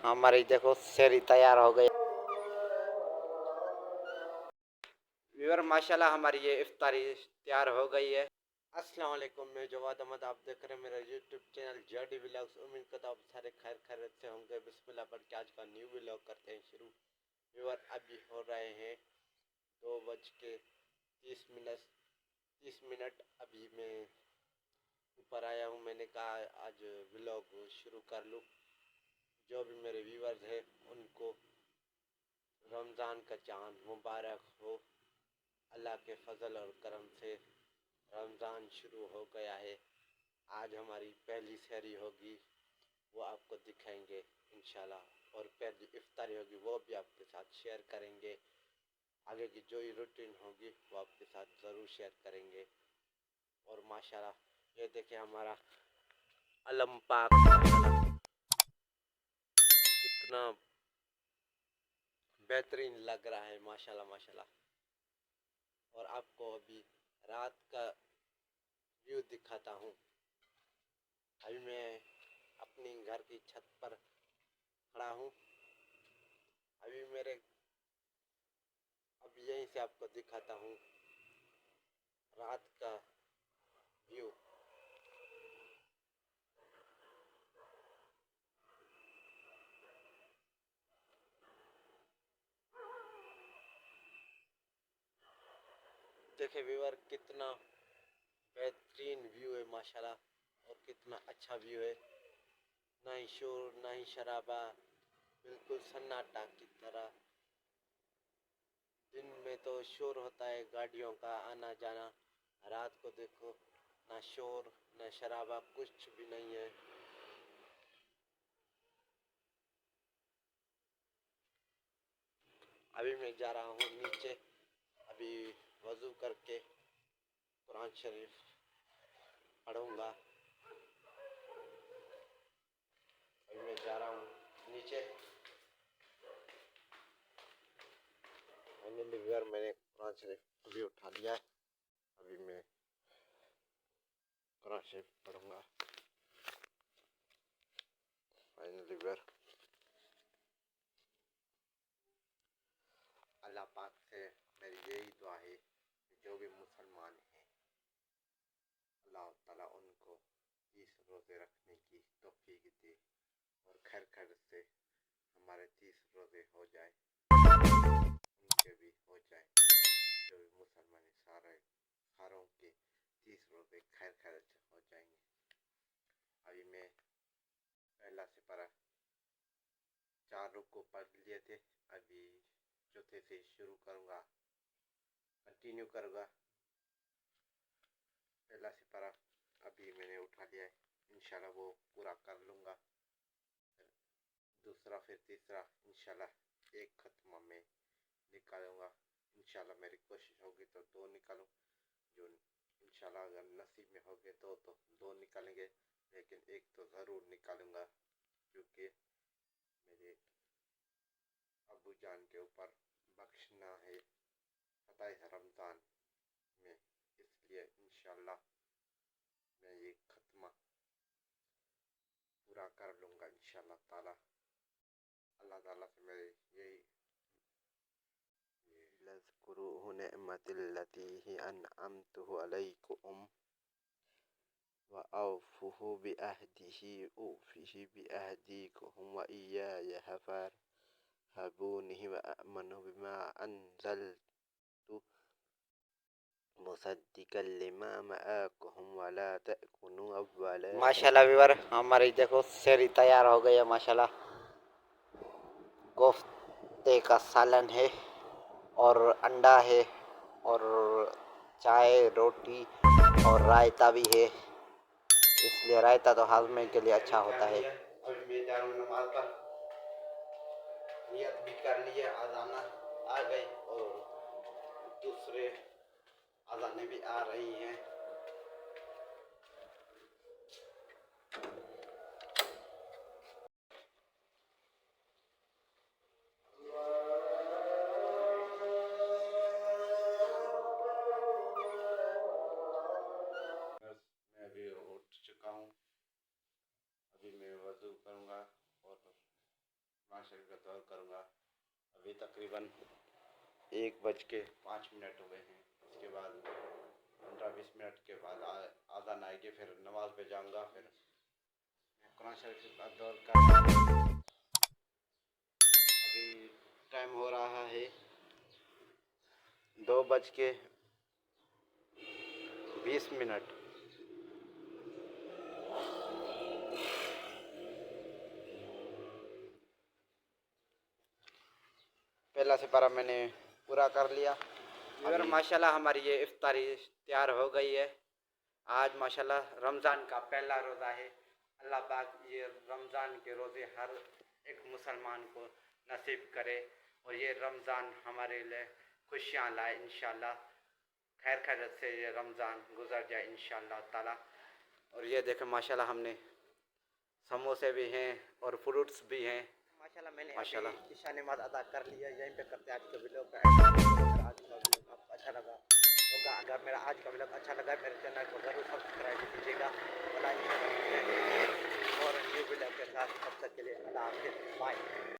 हमारी देखो शहरी तैयार हो गई। व्यूअर माशाल्लाह हमारी ये इफ्तारी तैयार हो गई है। अस्सलाम वालेकुम, मैं जवाद अहमद, आप देख रहे हैं मेरा यूट्यूब चैनल जेडी व्लॉग्स। उम्मीद करता हूँ आप सारे खैर खैरियत से होंगे। बिस्मिल्लाह पढ़ के आज का न्यू व्लॉग करते हैं शुरू। व्यूअर अभी हो रहे हैं 2:30 अभी मैं ऊपर आया हूँ। मैंने कहा आज व्लॉग शुरू कर लूँ। जो भी मेरे व्यूअर्स हैं उनको रमज़ान का चाँद मुबारक हो। अल्लाह के फजल और करम से रमज़ान शुरू हो गया है। आज हमारी पहली सहरी होगी, वो आपको दिखाएंगे इंशाल्लाह। और पहली इफ्तारी होगी वो भी आपके साथ शेयर करेंगे। आगे की जो ही रूटीन होगी वो आपके साथ ज़रूर शेयर करेंगे। और माशाल्लाह ये देखिए हमारा अलम पाक माशाल्लाह कितना बेहतरीन लग रहा है माशाल्लाह माशाल्लाह। और आपको अभी रात का व्यू दिखाता हूँ। अभी मैं अपनी घर की छत पर खड़ा हूँ। अभी यहीं से आपको दिखाता हूँ रात का व्यू। देखिए व्यूअर कितना बेहतरीन व्यू है माशाल्लाह। और कितना अच्छा व्यू है, ना ही शोर ना ही शराबा, बिल्कुल सन्नाटा की तरह। दिन में तो शोर होता है गाड़ियों का आना जाना, रात को देखो ना शोर ना शराबा, कुछ भी नहीं है। अभी मैं जा रहा हूँ नीचे, अभी वज़ू करके कुरान शरीफ पढ़ूंगा। अभी मैं जा रहा हूँ नीचे। फाइनली व्यूअर मैंने कुरान शरीफ अभी उठा लिया है। अभी मैं कुरान शरीफ पढ़ूंगा। फाइनली व्यूअर अल्लाह पाक से मेरी यही दुआ है कि जो भी मुसलमान हैं अल्लाह ताला उनको 30 रोज़े रखने की तौफीक दे और खैर खैर से हमारे 30 रोज़े हो जाए, उनके भी हो जाए। जो भी मुसलमान सारों के 30 रोज़े खैर खैर से हो जाएंगे। अभी मैं पहला सिपारा 4 रुकू पढ़ लिए थे। अभी चौथे से शुरू करूँगा, कंटिन्यू करूँगा। पहला सिपारा अभी मैंने उठा लिया है, इंशाल्लाह वो पूरा कर लूँगा। दूसरा फिर तीसरा इंशाल्लाह एक खत्मा में निकालूंगा। इंशाल्लाह मेरी कोशिश होगी तो 2 निकालूं। जो इंशाल्लाह अगर नसीब में हो गए तो 2 निकालेंगे, लेकिन एक तो ज़रूर निकालूंगा क्योंकि मेरे अबू जान के ऊपर बख्शना है 27 रमज़ान में, इसलिए इंशाल्लाह मैं ये खत्मा पूरा कर लूँगा इंशाल्लाह ताला। अल्लाह ताला से मेरे यही लज़्कुरुहु निअमतिल्लती अनअमतु अलैकुम व औफुहु बिअहदिही उफ़िहि बिअहदिकुम व इय्याय फ़ारहबूनि व आमनु बिमा अंज़लतु मुसद्दिक़न लिमा मअकुम व ला तकुनु अव्वला। माशाल्लाह व्यूअर हमारी देखो शहरी तैयार हो गई है माशाल्लाह। कोफ्ते का सालन है और अंडा है और चाय रोटी और रायता भी है, इसलिए रायता तो हाजमे के लिए अच्छा होता है। अभी मैं जा रहा हूँ नमाज पर, नियत भी कर लिए, अज़ाना आ गई और दूसरे अज़ाने भी आ रही हैं। बस मैं अभी उठ चुका हूँ। अभी मैं वज़ू करूँगा और शरीफ का दौर करूँगा। अभी तकरीबन 1:05 हो गए हैं। इसके बाद 15-20 मिनट के बाद आज़ान आएगी, फिर नमाज पे जाऊँगा। फिर कुरान शरीफ का दौर कर। अभी टाइम हो रहा है 2:20। पहला सिपारा मैंने पूरा कर लिया। अगर माशाल्लाह हमारी ये इफ्तारी तैयार हो गई है। आज माशाल्लाह रमज़ान का पहला रोज़ा है। अल्लाह पाक ये रमज़ान के रोज़े हर एक मुसलमान को नसीब करे और ये रमज़ान हमारे लिए खुशियाँ लाए इंशाल्लाह। खैर खैरियत से ये रमज़ान गुजर जाए इंशाल्लाह ताला। और ये देखें माशाल्लाह हमने समोसे भी हैं और फ्रूट्स भी हैं माशाल्लाह। मैंने माशाल्लाह ईशा नमाज़ अदा कर लिया। यहीं पे करते आज का वीडियो का अगर आज का वीडियो आपको अच्छा लगा होगा, अगर मेरा आज का वीडियो अच्छा लगा मेरे चैनल को ज़रूर सब्सक्राइब कीजिएगा और न्यू वीडियो के साथ। तब तक के लिए अल्लाह हाफ़िज़, बाय।